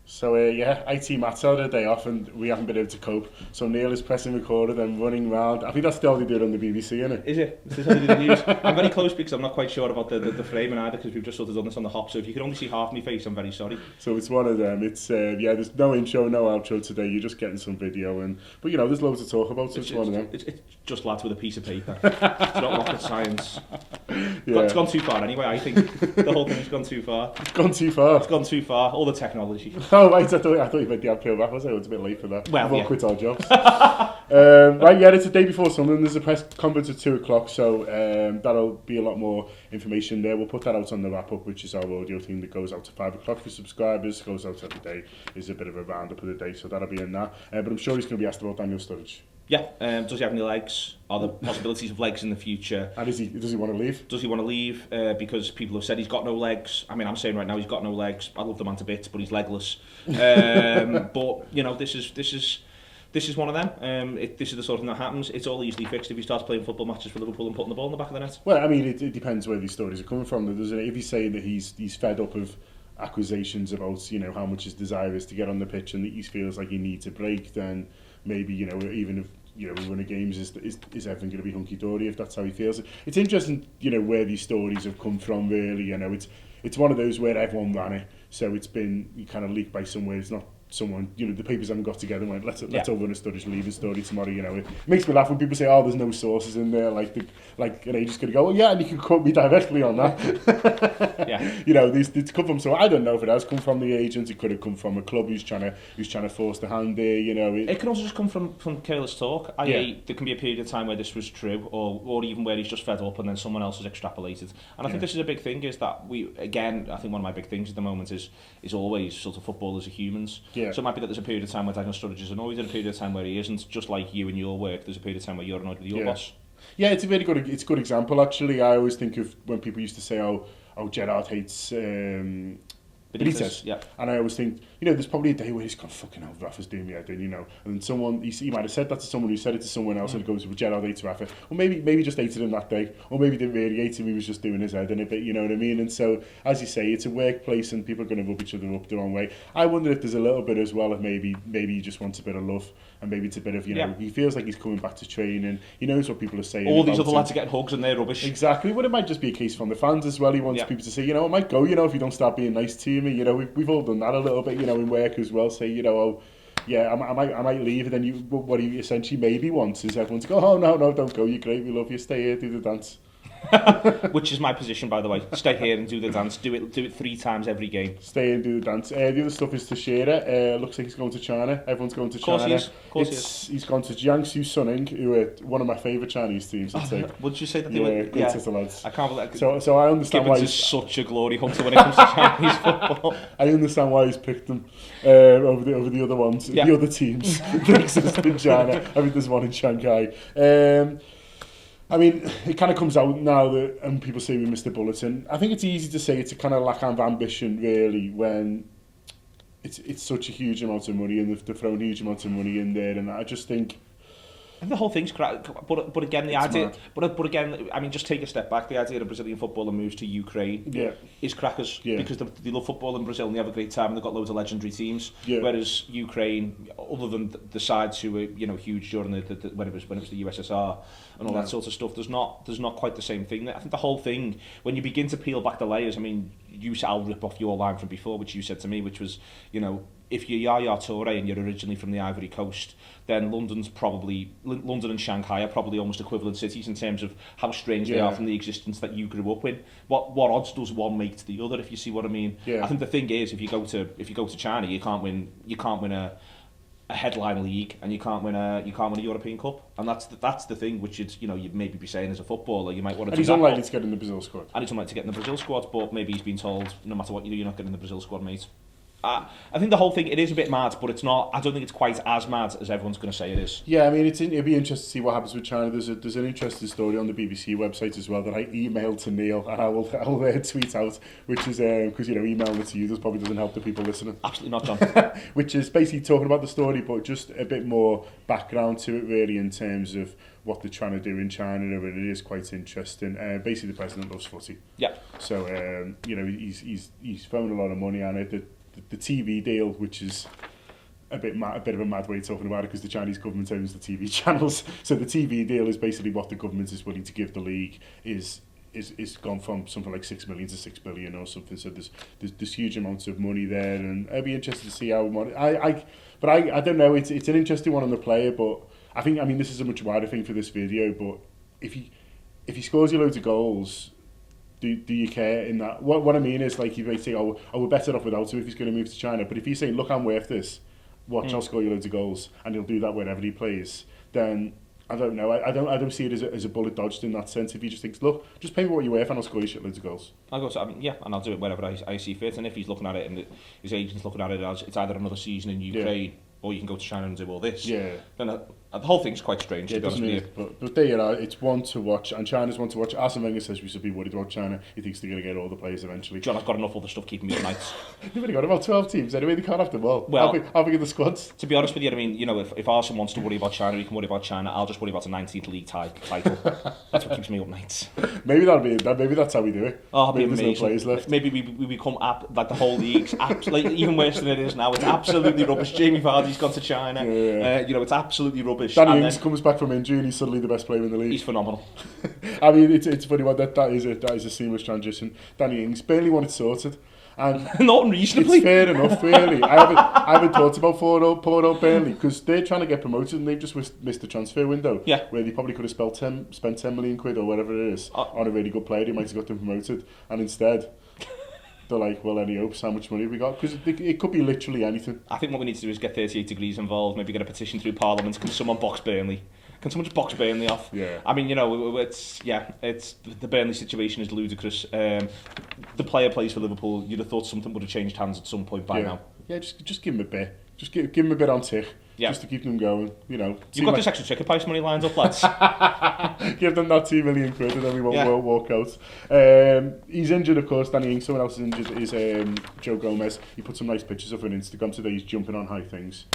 So yeah, IT Matt's had a day off and we haven't been able to cope. So Neil is pressing record and then running round. I think that's still how they do it on the BBC, isn't it? Is it? Is this how they do the news? I'm very close because I'm not quite sure about the framing either because we've just sort of done this on the hop. So if you can only see half my face, I'm very sorry. So it's one of them. It's yeah, there's no intro, no outro today. You're just getting some video, but you know, there's loads to talk about. So it's one of them. It's just lads with a piece of paper. It's not rocket science. Yeah. It's gone too far anyway. I think the whole thing's gone too far. It's gone too far. It's gone too far. All the technology. Oh right, I thought you meant the uphill back. I was like, it's a bit late for that. Well, we'll yeah. quit our jobs. Right, yeah, it's the day before Sunderland. There's a press conference at 2 o'clock, so that'll be a lot more information there. We'll put that out on the wrap up, which is our audio thing that goes out to 5 o'clock for subscribers. Goes out every day. Is a bit of a roundup of the day, so that'll be in that. But I'm sure he's going to be asked about Daniel Sturridge. Yeah, does he have any legs? Are there possibilities of legs in the future? And does he want to leave? Does he want to leave? Because people have said he's got no legs. I mean, I'm saying right now he's got no legs. I love the man to bits, but he's legless. But you know, this is one of them. This is the sort of thing that happens. It's all easily fixed if he starts playing football matches for Liverpool and putting the ball in the back of the net. Well, I mean, it depends where these stories are coming from, doesn't it? If he's saying that he's fed up of accusations about, you know, how much his desire is to get on the pitch and that he feels like he needs a break, then maybe, you know, even if, you know, we win a games, is everything going to be hunky-dory if that's how he feels? It's interesting, you know, where these stories have come from, really. You know, it's one of those where everyone ran it, so it's been kind of leaked by somewhere. It's not someone, you know, the papers haven't got together and went, let's overrun a Sturridge leaving story tomorrow. You know, it makes me laugh when people say, oh, there's no sources in there, like an agent's going to go, oh yeah, and you can quote me directly on that. Yeah. You know, these come from, so I don't know if it has come from the agent. It could have come from a club who's trying to force the hand there. You know, it can also just come from careless talk. I.e., there can be a period of time where this was true, or even where he's just fed up and then someone else has extrapolated. And I think this is a big thing. Is that I think one of my big things at the moment is always sort of footballers are humans. Yeah. So it might be that there's a period of time where Daniel Sturridge is annoyed and a period of time where he isn't, just like you in your work, there's a period of time where you're annoyed with your boss. Yeah, it's a it's a good example, actually. I always think of when people used to say, oh Gerrard hates Benitez. Yeah. And I always think, you know, there's probably a day where he's gone, fucking hell, Rafa's doing me head in, you know. And someone, he might have said that to someone who said it to someone else and it goes, well, Gerrard hates Rafa. Or maybe just hated him that day. Or maybe didn't really hate him, he was just doing his head in a bit, you know what I mean? And so, as you say, it's a workplace and people are going to rub each other up the wrong way. I wonder if there's a little bit as well of maybe he just wants a bit of love. And maybe it's a bit of, you know, he feels like he's coming back to training. He knows what people are saying. All these other lads are getting hugs and they're rubbish. Exactly. Well, it might just be a case from the fans as well. He wants people to say, you know, I might go, you know, if you don't start being nice to me. You know, we've all done that a little bit, you know, in work as well. Say, you know, oh, yeah, I might leave. And then what he essentially maybe wants is everyone to go, oh, no, don't go. You're great. We love you. Stay here. Do the dance. Which is my position, by the way. Stay here and do the dance. Do it 3 times every game. Stay here and do the dance. The other stuff is Teixeira. Looks like he's going to China. Everyone's going to China. Of course he is. He's gone to Jiangsu Suning, who are one of my favourite Chinese teams. Would you say that they were? Good sister lads. I can't believe. So I understand Gibbons why is such a glory hunter when it comes to Chinese football. I understand why he's picked them over the other ones, the other teams that exist in China. I mean, there's one in Shanghai. I mean, it kind of comes out now that, and people say we missed the bulletin. I think it's easy to say it's a kind of lack of ambition, really, when it's such a huge amount of money and they've thrown huge amounts of money in there. And I just think... And the whole thing's crack, but again, the idea, but again, I mean, just take a step back. The idea of Brazilian footballer moves to Ukraine is crackers because they love football in Brazil and they have a great time and they've got loads of legendary teams. Yeah. Whereas Ukraine, other than the sides who were, you know, huge during when it was the USSR and all that sort of stuff, there's not quite the same thing. I think the whole thing, when you begin to peel back the layers, I mean, I'll rip off your line from before, which you said to me, which was, you know, if you're Yaya Toure and you're originally from the Ivory Coast, then London and Shanghai are probably almost equivalent cities in terms of how strange they are from the existence that you grew up in. What odds does one make to the other, if you see what I mean? Yeah. I think the thing is, if you go to China, you can't win a headline league and you can't win a European Cup, and that's the thing, which is, you know, you'd maybe be saying as a footballer you might want to. And he's unlikely to get in the Brazil squad. And he's unlikely to get in the Brazil squad, but maybe he's been told, no matter what you do, you're not getting in the Brazil squad, mate. I think the whole thing, it is a bit mad, but it's not. I don't think it's quite as mad as everyone's going to say it is. Yeah, I mean, it'd be interesting to see what happens with China. There's an interesting story on the BBC website as well that I emailed to Neil, and I'll tweet out, which is because, you know, emailing it to you probably doesn't help the people listening. Absolutely not, John. Which is basically talking about the story, but just a bit more background to it, really, in terms of what they're trying to do in China, and it is quite interesting. Basically, the president loves footy. Yeah. So you know, he's thrown a lot of money on it. The the TV deal, which is a bit of a mad way of talking about it, because the Chinese government owns the TV channels. So the TV deal is basically what the government is willing to give the league is gone from something like 6 million to 6 billion or something. So there's huge amounts of money there, and I'd be interested to see how I don't know. It's an interesting one on the player, but I mean this is a much wider thing for this video. But if he scores you loads of goals, do you care in that? What I mean is, like, you may say, oh, we're better off without him if he's going to move to China. But if he's saying, look, I'm worth this, watch, I'll score you loads of goals, and he'll do that wherever he plays, then I don't know. I don't see it as a bullet dodged in that sense. If he just thinks, look, just pay me what you're worth and I'll score you shitloads of goals. I'll go. And I'll do it wherever I see fit. And if he's looking at it and his agent's looking at it as it's either another season in Ukraine or you can go to China and do all this, then the whole thing's quite strange, to be honest with you. But there you are, it's one to watch, and China's one to watch. Arsene Wenger says we should be worried about China. He thinks they're going to get all the players eventually. John, I've got enough other stuff keeping me at nights. They've only got about 12 teams anyway, they can't have them all. Well, how big are the squads? To be honest with you, I mean, you know, if Arsene wants to worry about China, he can worry about China. I'll just worry about a 19th league title. That's what keeps me up nights. Maybe that's how we do it. Oh, maybe there's no players left. Maybe we become like the whole league's like even worse than it is now. It's absolutely rubbish. Jamie Vardy's gone to China. You know, it's absolutely rubbish. Danny Ings comes back from injury and he's suddenly the best player in the league. He's phenomenal. I mean, it's funny one that is a seamless transition. Danny Ings barely wanted sorted, and not unreasonably. It's fair enough, really. I haven't thought about poor old Burnley, because they're trying to get promoted and they've just missed the transfer window. Yeah. Where they probably could have spent 10 million quid or whatever it is on a really good player who might have got them promoted, and instead they're like, well, any hopes? How much money have we got? Because it could be literally anything. I think what we need to do is get 38 Degrees involved, maybe get a petition through Parliament. Can someone box Burnley? Can someone just box Burnley off? Yeah. I mean, you know, it's the Burnley situation is ludicrous. The player plays for Liverpool. You'd have thought something would have changed hands at some point by now. Yeah, just give him a bit. Just give him a bit on tick. Yeah. Just to keep them going, you know. You've got this extra ticket price money lined up, lads. Give them that 2 million quid and then we won't walk out. He's injured, of course, Danny Ings. Someone else is injured is Joe Gomez. He put some nice pictures up on Instagram today. He's jumping on high things.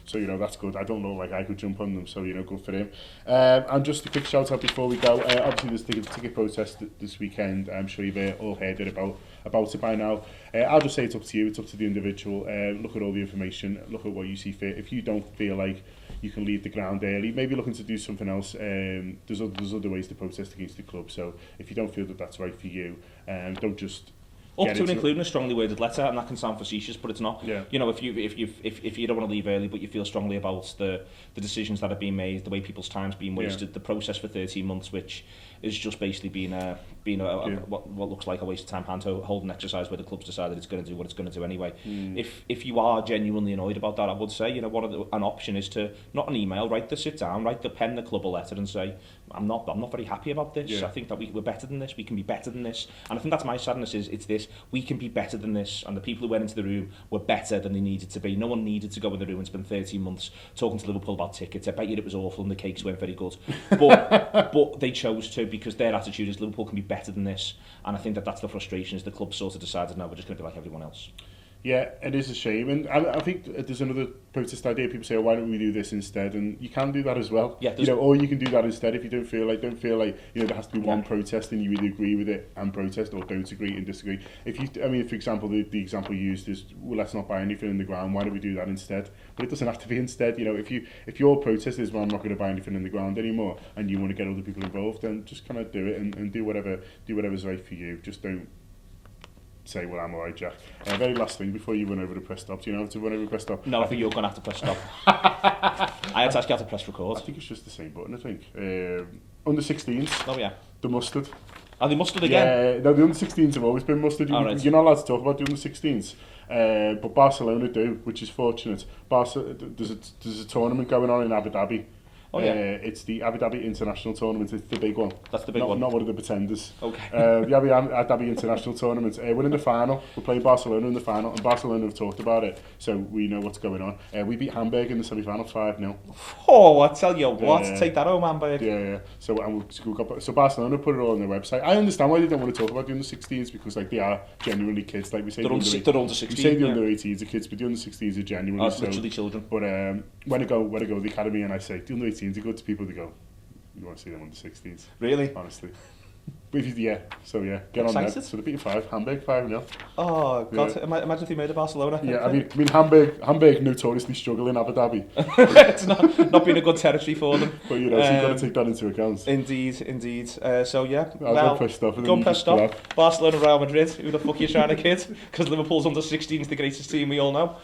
So, you know, that's good. I don't know, like, I could jump on them, so, you know, good for him. And just a quick shout out before we go. Obviously, there's ticket protest this weekend. I'm sure you've all heard it about it by now. I'll just say it's up to you. It's up to the individual. Look at all the information. Look at what you see fit. If you don't feel like you can leave the ground early, maybe looking to do something else. There's other ways to protest against the club. So if you don't feel that that's right for you, don't just... Up to and including a strongly worded letter, and that can sound facetious, but it's not. Yeah. You know, if you don't want to leave early, but you feel strongly about the decisions that are being made, the way people's time's being wasted, the process for 13 months, which is just basically being what looks like a waste of time hand-holding exercise where the club's decided it's going to do what it's going to do anyway. If you are genuinely annoyed about that, I would say, you know, an option is to, not an email, pen the club a letter and say, I'm not very happy about this. Yeah. I think that we're better than this. We can be better than this. And I think that's my sadness it's this. We can be better than this. And the people who went into the room were better than they needed to be. No one needed to go in the room and spend 13 months talking to Liverpool about tickets. I bet you it was awful and the cakes weren't very good. But they chose to, because their attitude is Liverpool can be better than this. And I think that's the frustration, is the club sort of decided, no, we're just going to be like everyone else. Yeah, it is a shame, and I think there's another protest idea. People say, oh, why don't we do this instead? And you can do that as well. Yeah, you know, or you can do that instead if you don't feel like you know there has to be one protest and you either agree with it and protest, or don't agree and disagree. For example, the example used is, well, let's not buy anything in the ground. Why don't we do that instead? But it doesn't have to be instead. You know, if your protest is, well, I'm not going to buy anything in the ground anymore, and you want to get other people involved, then just kind of do it and do whatever's right for you. Just don't say, well, I'm alright, Jack. Very last thing before you run over the press stop. Do you know how to run over the press stop? No, I think you're going to have to press stop. I had to ask you how to press record. I think it's just the same button, I think. Under 16s. Oh, yeah. The mustard. Are they mustard again? Yeah, no, the under 16s have always been mustard. You're not allowed to talk about the under 16s. But Barcelona do, which is fortunate. There's a tournament going on in Abu Dhabi. Oh, yeah. It's the Abu Dhabi International Tournament. It's the big one. That's the big one. Not one of the pretenders. Okay. The Abu Dhabi International Tournament. We're in the final. We're playing Barcelona in the final, and Barcelona have talked about it, so we know what's going on. We beat Hamburg in the semi-final 5-0. Oh, I tell you what, take that home, Hamburg. Yeah. So Barcelona put it all on their website. I understand why they don't want to talk about the under 16s, because like they are genuinely kids. Like we say, they're under 16. We say the under 18s are kids, but the under 16s are genuinely literally children. But when I go to the academy and I say the under 18s are good to people, they go, you want to see them under 16s? Really? Honestly. So get on that. So they beat 5. Hamburg 5-0. Oh God! Yeah. Imagine if they made it Barcelona. Yeah, I mean Hamburg notoriously struggle in Abu Dhabi. It's not been a good territory for them. But so you've got to take that into account. Indeed. So yeah, I'll go press stop. Barcelona, Real Madrid. Who the fuck are you trying to kid? Because Liverpool's under 16 is the greatest team we all know.